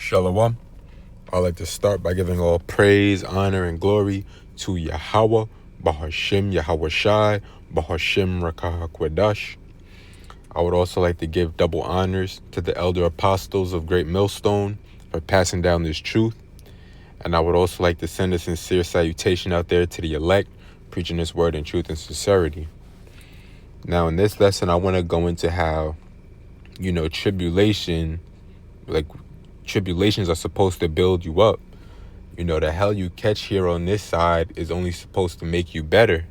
Shalom. I'd like to start by giving all praise, honor, and glory to Yahweh, Bahashim Yahweh Shai, Bahashim Rakah Kwadash. I would also like to give double honors to the elder apostles of Great Millstone for passing down this truth. And I would also like to send a sincere salutation out there to the elect, preaching this word in truth and sincerity. Now, in this lesson, I want to go into how, tribulations are supposed to build you up. The hell you catch here on this side is only supposed to make you better.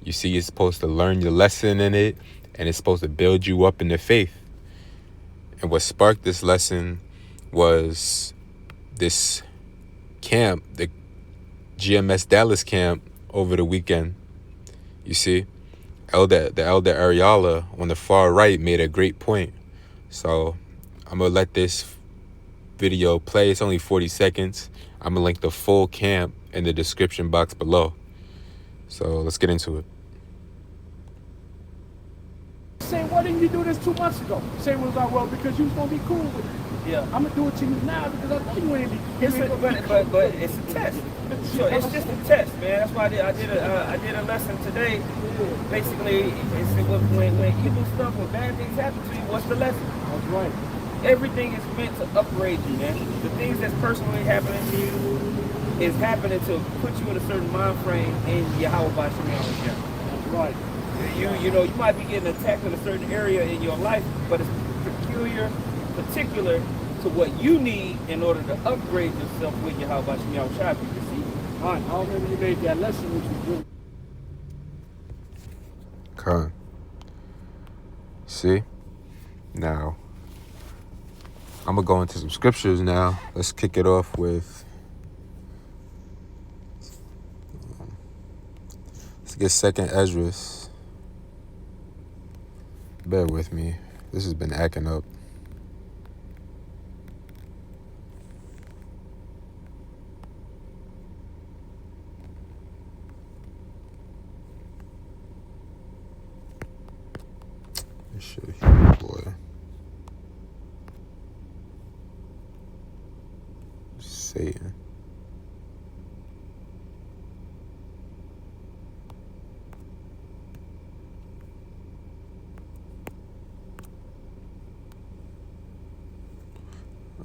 You see, you're supposed to learn your lesson in it, and it's supposed to build you up in the faith. And what sparked this lesson was this camp, the GMS Dallas camp over the weekend. You see, the elder Ariala on the far right made a great point. So I'm going to let this video play. It's only 40 seconds. I'm going to link the full camp in the description box below. So let's get into it. Saying, why didn't you do this 2 months ago? Saying was like, well, because you was gonna be cool with it. Yeah. I'm gonna do it to you now because I know you ain't be. But it's a test. So it's just a test, man. That's why I did a lesson today. Basically, it's when evil stuff, when bad things happen to you, what's the lesson? That's right. Everything is meant to upgrade you, man. The things that's personally happening to you is happening to put you in a certain mind frame in Yahweh Bashim. That's right. You might be getting attacked in a certain area in your life, but it's particular to what you need in order to upgrade yourself with Yahweh Bashim Yahushua. You see? All right. I remember you made that lesson, which was good. Okay. See? Now, I'm going to go into some scriptures now. Let's kick it off with... Let's get 2nd Esdras. Bear with me. This has been acting up. This shit here, boy. Satan.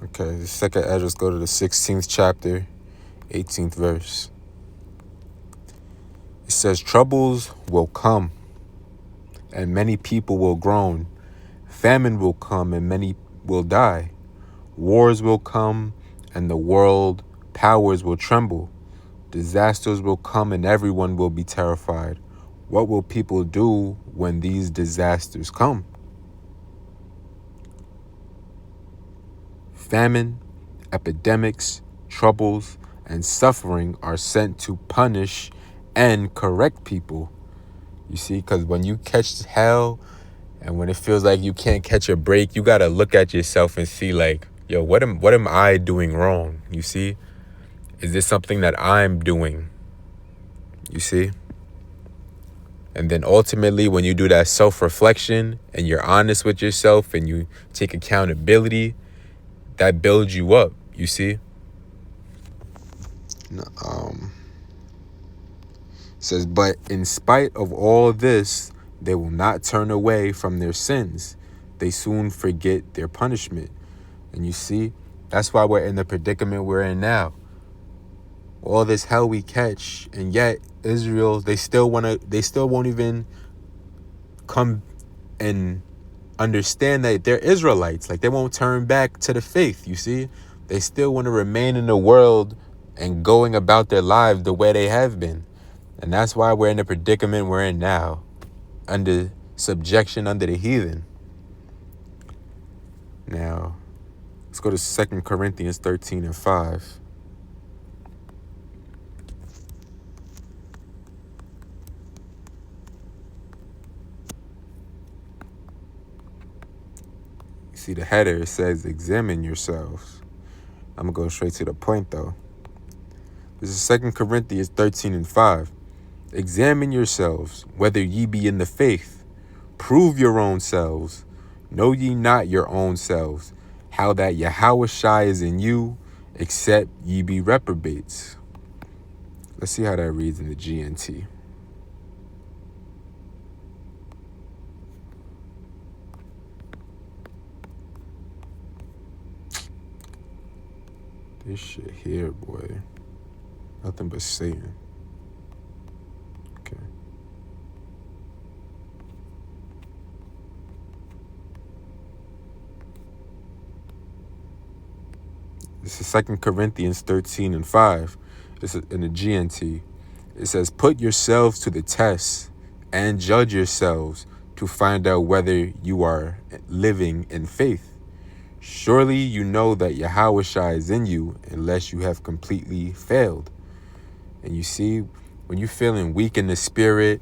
Okay, the 2nd Esdras, go to the 16th chapter, 18th verse. It says, troubles will come, and many people will groan. Famine will come, and many will die. Wars will come, and the world powers will tremble. Disasters will come, and everyone will be terrified. What will people do when these disasters come? Famine, epidemics, troubles, and suffering are sent to punish and correct people. You see, because when you catch hell and when it feels like you can't catch a break, you got to look at yourself and see like, yo, what am I doing wrong? You see, is this something that I'm doing? You see? And then ultimately, when you do that self-reflection and you're honest with yourself and you take accountability, that builds you up, you see? It says, but in spite of all this, they will not turn away from their sins. They soon forget their punishment. And you see, that's why we're in the predicament we're in now. All this hell we catch, and yet Israel, they still won't even come and understand that they're Israelites. Like, they won't turn back to the faith, you see? They still want to remain in the world and going about their lives the way they have been. And that's why we're in the predicament we're in now, under subjection under the heathen. Now, let's go to 2 Corinthians 13 and 5. See the header, it says, examine yourselves. I'm going to go straight to the point, though. This is 2 Corinthians 13 and 5. Examine yourselves, whether ye be in the faith. Prove your own selves. Know ye not your own selves? how that Yahushai is in you, except ye be reprobates. Let's see how that reads in the GNT. This shit here, boy. Nothing but Satan. Okay. This is 2 Corinthians 13 and 5. This is in the GNT. It says, put yourselves to the test and judge yourselves to find out whether you are living in faith. Surely you know that Yahushua is in you unless you have completely failed. And you see, when you're feeling weak in the spirit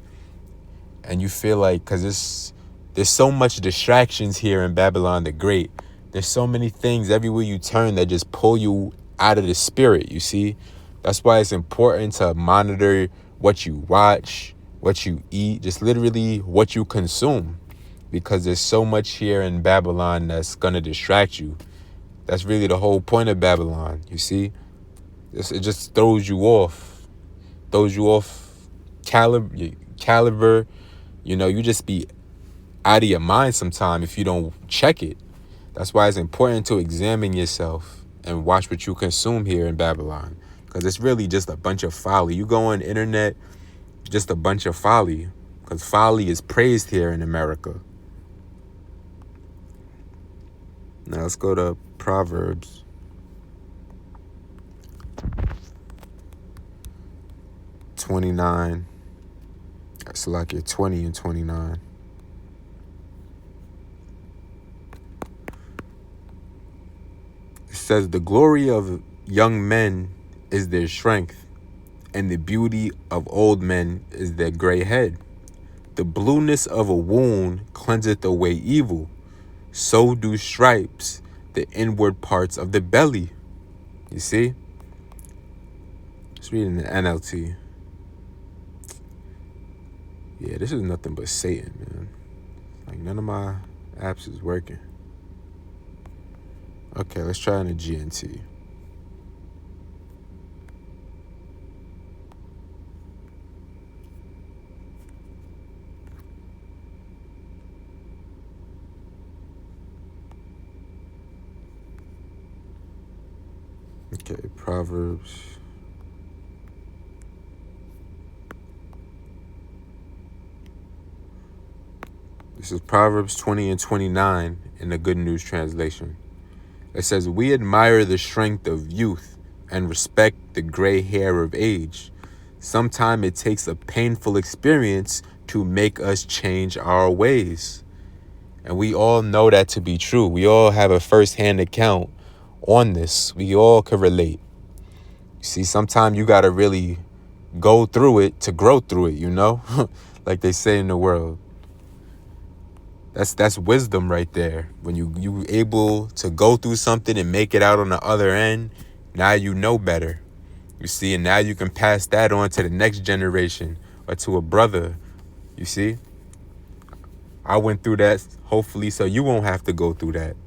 and you feel like, because there's so much distractions here in Babylon the Great. There's so many things everywhere you turn that just pull you out of the spirit, you see. That's why it's important to monitor what you watch, what you eat, just literally what you consume. Because there's so much here in Babylon that's going to distract you. That's really the whole point of Babylon, you see. It just throws you off. Caliber. You know, you just be out of your mind sometime if you don't check it. That's why it's important to examine yourself and watch what you consume here in Babylon. Because it's really just a bunch of folly. You go on the internet, just a bunch of folly. Because folly is praised here in America. Now let's go to Proverbs. That's like your 20 and 29. It says, the glory of young men is their strength, and the beauty of old men is their gray head. The blueness of a wound cleanseth away evil. So do stripes the inward parts of the belly. You see? Just reading the NLT. Yeah, this is nothing but Satan, man. Like, none of my apps is working. Okay, let's try in the GNT. Okay, Proverbs. This is Proverbs 20 and 29 in the Good News Translation. It says, we admire the strength of youth and respect the gray hair of age. Sometimes it takes a painful experience to make us change our ways. And we all know that to be true. We all have a first-hand account on this. We all can relate. You see, sometimes you got to really go through it to grow through it, you know? Like they say in the world. That's wisdom right there. When you able to go through something and make it out on the other end, now you know better. You see, and now you can pass that on to the next generation or to a brother. You see? I went through that, hopefully, so you won't have to go through that.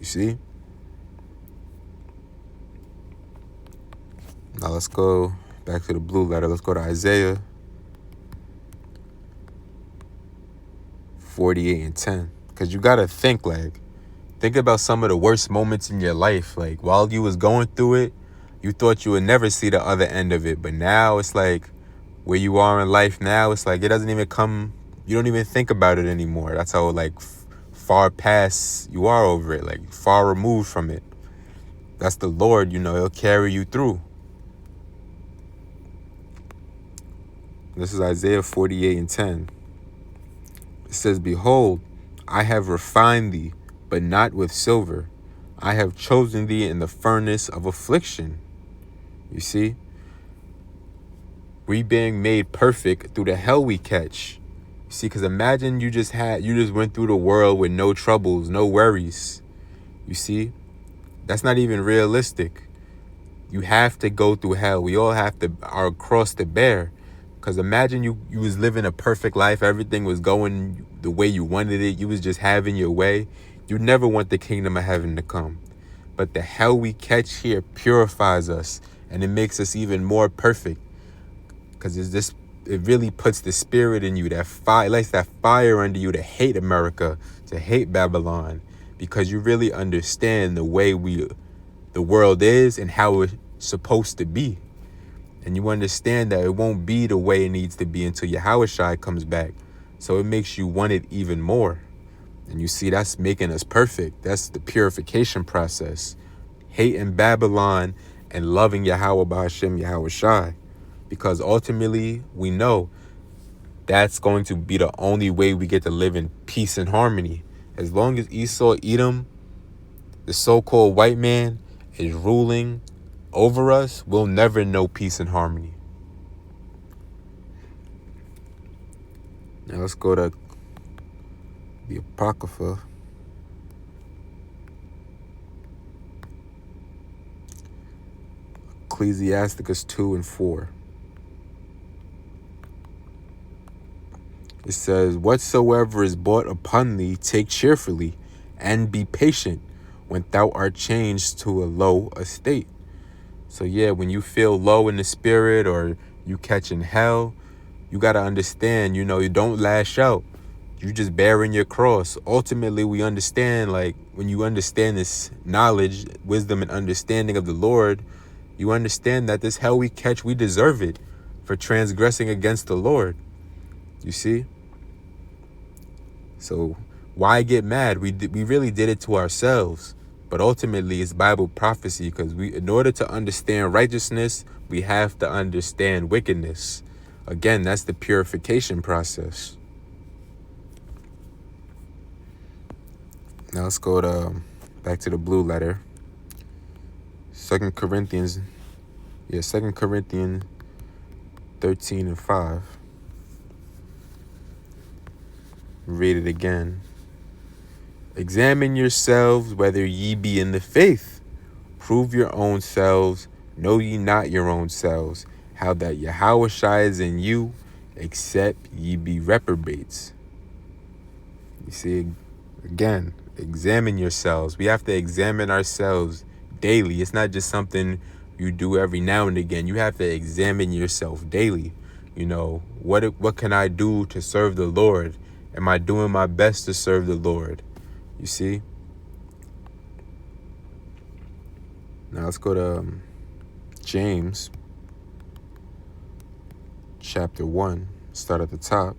You see? Now let's go back to the blue letter. Let's go to Isaiah 48 and 10. Because you got to think about some of the worst moments in your life. Like, while you was going through it, you thought you would never see the other end of it. But now it's like, where you are in life now, it's like, it doesn't even come, you don't even think about it anymore. That's how, like, far past you are over it. Like, far removed from it. That's the Lord, you know, he'll carry you through. This is Isaiah 48 and 10. It says, behold, I have refined thee, but not with silver. I have chosen thee in the furnace of affliction. You see? We being made perfect through the hell we catch. You see, because imagine you just went through the world with no troubles, no worries. You see? That's not even realistic. You have to go through hell. We all have our cross to bear. Because imagine you was living a perfect life. Everything was going the way you wanted it. You was just having your way. You never want the kingdom of heaven to come. But the hell we catch here purifies us, and it makes us even more perfect. Because it really puts the spirit in you, that fire, lights that fire under you to hate America, to hate Babylon, because you really understand the way the world is and how it's supposed to be. And you understand that it won't be the way it needs to be until Yahushua comes back. So it makes you want it even more. And you see, that's making us perfect. That's the purification process. Hating Babylon and loving Yahweh B'Hashem Yahushua. Because ultimately, we know that's going to be the only way we get to live in peace and harmony. As long as Esau, Edom, the so-called white man, is ruling over us, we'll never know peace and harmony. Now let's go to the Apocrypha. Ecclesiasticus 2 and 4. It says, whatsoever is brought upon thee, take cheerfully, and be patient when thou art changed to a low estate. So yeah, when you feel low in the spirit or you catching hell, you got to understand, you don't lash out. You just bearing your cross. Ultimately, we understand, like, when you understand this knowledge, wisdom, and understanding of the Lord, you understand that this hell we catch, we deserve it for transgressing against the Lord. You see? So why get mad? We really did it to ourselves. But ultimately, it's Bible prophecy, because in order to understand righteousness, we have to understand wickedness. Again, that's the purification process. Now let's go back to the blue letter. 2 Corinthians 13 and 5. Read it again. Examine yourselves whether ye be in the faith. Prove your own selves. Know ye not your own selves, how that Yahushua is in you, except ye be reprobates. You see, again, examine yourselves. We have to examine ourselves daily. It's not just something you do every now and again. You have to examine yourself daily. What can I do to serve the Lord? Am I doing my best to serve the Lord? You see? Now let's go to James chapter 1. Start at the top.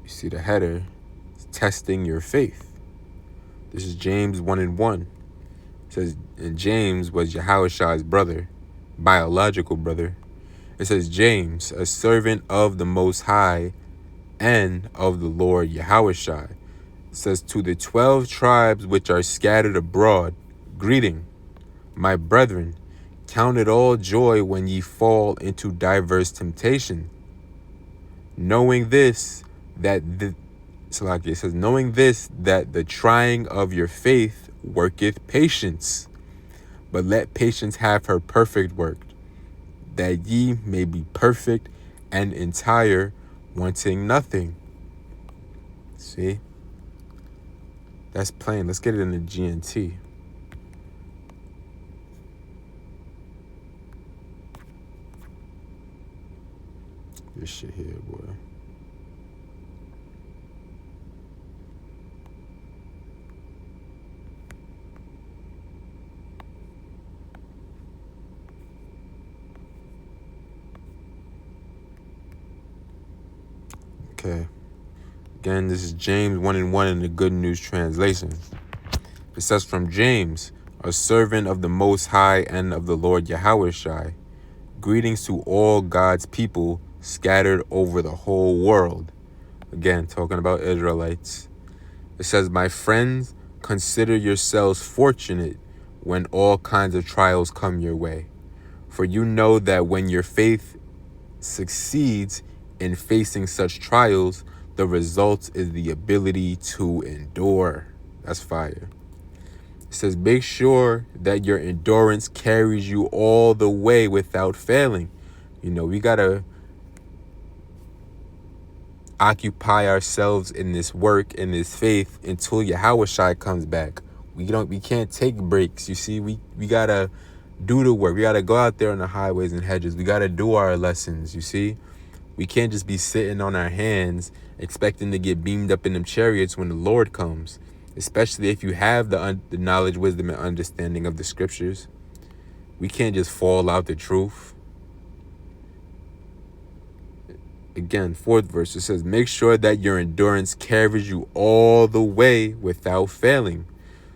You see the header. It's testing your faith. This is James 1 and 1. It says, and James was Yahushua's brother, biological brother. It says, James, a servant of the Most High and of the Lord Yahushua. It says, to the 12 tribes which are scattered abroad, greeting. My brethren, count it all joy when ye fall into diverse temptation, knowing this, that the trying of your faith worketh patience. But let patience have her perfect work, that ye may be perfect and entire, wanting nothing. See? That's plain. Let's get it in the GNT. This shit here, boy. Okay. Again, this is James 1 and 1 in the Good News Translation. It says, from James, a servant of the Most High and of the Lord Yahushua, greetings to all God's people scattered over the whole world. Again, talking about Israelites. It says, my friends, consider yourselves fortunate when all kinds of trials come your way. For you know that when your faith succeeds in facing such trials, the result is the ability to endure. That's fire. It says, make sure that your endurance carries you all the way without failing. We gotta occupy ourselves in this work, in this faith, until Yahushua comes back. We can't take breaks. You see, we gotta do the work. We gotta go out there on the highways and hedges. We gotta do our lessons. You see, we can't just be sitting on our hands expecting to get beamed up in them chariots when the Lord comes. Especially if you have the knowledge, wisdom, and understanding of the scriptures. We can't just fall out the truth. Again, 4th verse, it says, make sure that your endurance carries you all the way without failing,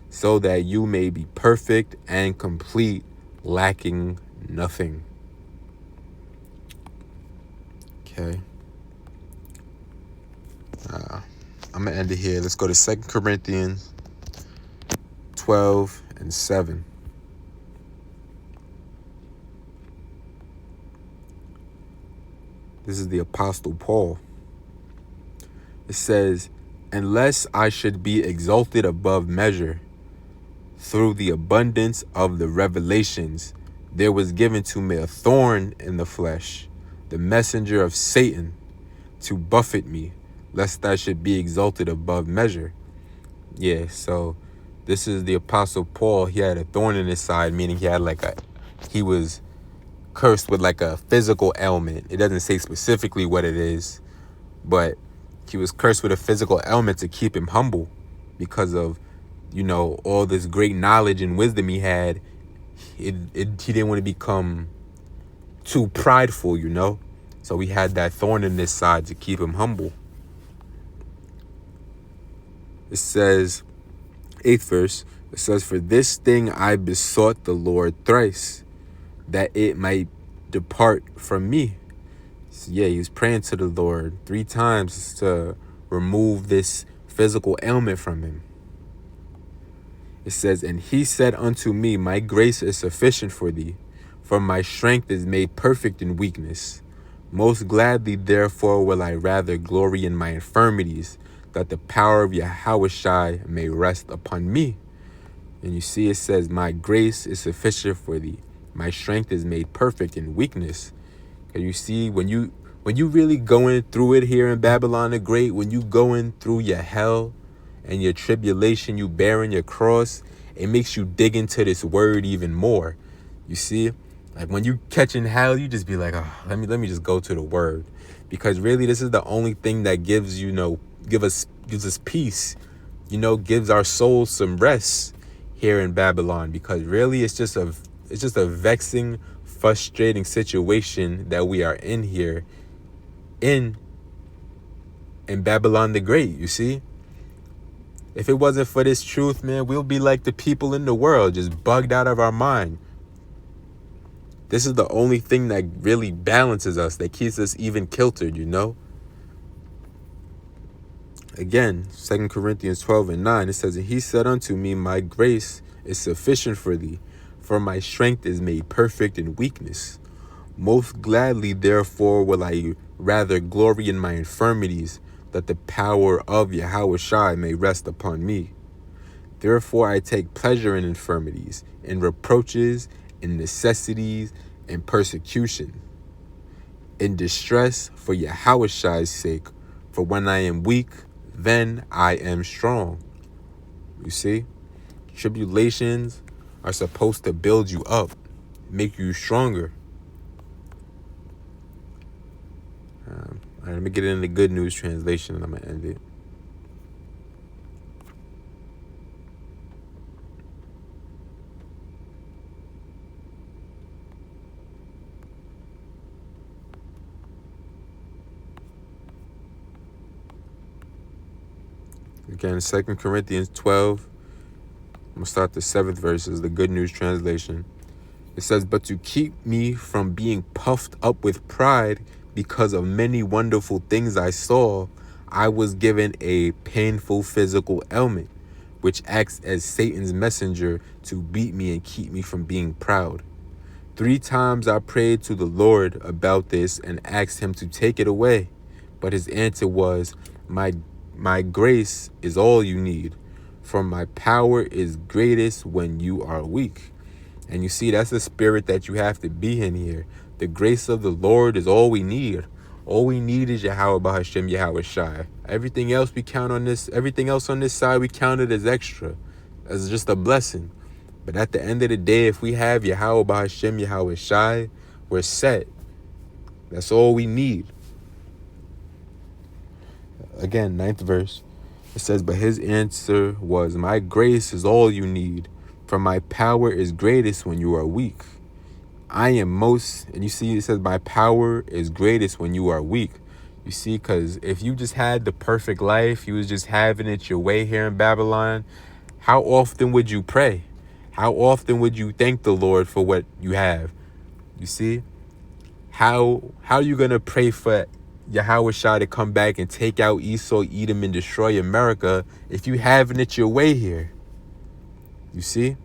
so that you may be perfect and complete, lacking nothing. Okay. I'm going to end it here. Let's go to 2 Corinthians 12:7. This is the Apostle Paul. It says, unless I should be exalted above measure through the abundance of the revelations, there was given to me a thorn in the flesh, the messenger of Satan, to buffet me, lest I should be exalted above measure. Yeah, so this is the Apostle Paul. He had a thorn in his side, meaning he was cursed with like a physical ailment. It doesn't say specifically what it is, but he was cursed with a physical ailment to keep him humble because of, all this great knowledge and wisdom he had. He didn't want to become too prideful, so he had that thorn in his side to keep him humble. It says, 8th verse, it says, for this thing I besought the Lord thrice, that it might depart from me. So yeah, he was praying to the Lord 3 times to remove this physical ailment from him. It says, and he said unto me, my grace is sufficient for thee, for my strength is made perfect in weakness. Most gladly, therefore, will I rather glory in my infirmities, that the power of Yahushua may rest upon me. And you see, it says, my grace is sufficient for thee. My strength is made perfect in weakness. And you see, when you really going through it here in Babylon the Great, when you going through your hell and your tribulation, you bearing your cross, it makes you dig into this word even more. You see, like when you catching hell, you just be like, oh, let me just go to the word, because really this is the only thing that gives gives us peace, gives our souls some rest here in Babylon, because really it's just a vexing, frustrating situation that we are in here in Babylon the Great. You see, if it wasn't for this truth, man, we'll be like the people in the world, just bugged out of our mind. This is the only thing that really balances us, that keeps us even kiltered, Again, 2 Corinthians 12:9, it says, and he said unto me, my grace is sufficient for thee, for my strength is made perfect in weakness. Most gladly, therefore, will I rather glory in my infirmities, that the power of Yahushua may rest upon me. Therefore, I take pleasure in infirmities, in reproaches, in necessities, in persecution, in distress for Yahushua's sake. For when I am weak, then I am strong. You see, tribulations are supposed to build you up, make you stronger. All right, let me get into the Good News Translation and I'm going to end it. Again, 2 Corinthians 12. I'm going to start the 7th verse, is the Good News Translation. It says, but to keep me from being puffed up with pride because of many wonderful things I saw, I was given a painful physical ailment, which acts as Satan's messenger to beat me and keep me from being proud. 3 times I prayed to the Lord about this and asked him to take it away. But his answer was, my grace is all you need, for my power is greatest when you are weak. And you see, that's the spirit that you have to be in here. The grace of the Lord is all we need. All we need is Yahweh Bahashem Yahweh Shai. Everything else we count on this, everything else on this side, we count it as extra, as just a blessing. But at the end of the day, if we have Yahweh Bahashem Yahweh Shai, we're set. That's all we need. Again, 9th verse. It says, but his answer was, my grace is all you need, for my power is greatest when you are weak. I am most, and you see it says, my power is greatest when you are weak. You see, because if you just had the perfect life, you was just having it your way here in Babylon, how often would you pray? How often would you thank the Lord for what you have? You see, how are you going to pray for Yahweh Shai to come back and take out Esau, Edom, and destroy America if you having it your way here? You see?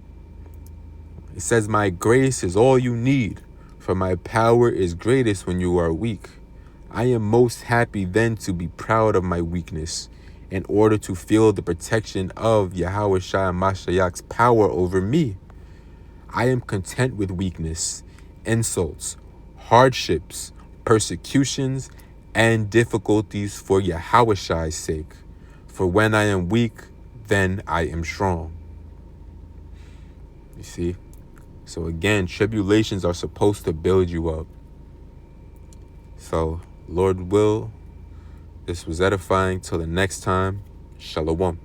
It says, my grace is all you need, for my power is greatest when you are weak. I am most happy then to be proud of my weakness, in order to feel the protection of Yahweh Shai Mashiach's power over me. I am content with weakness, insults, hardships, persecutions, and difficulties for Yahweh Shai's sake. For when I am weak, then I am strong. You see? So again, tribulations are supposed to build you up. So, Lord will, this was edifying. Till the next time, Shalom.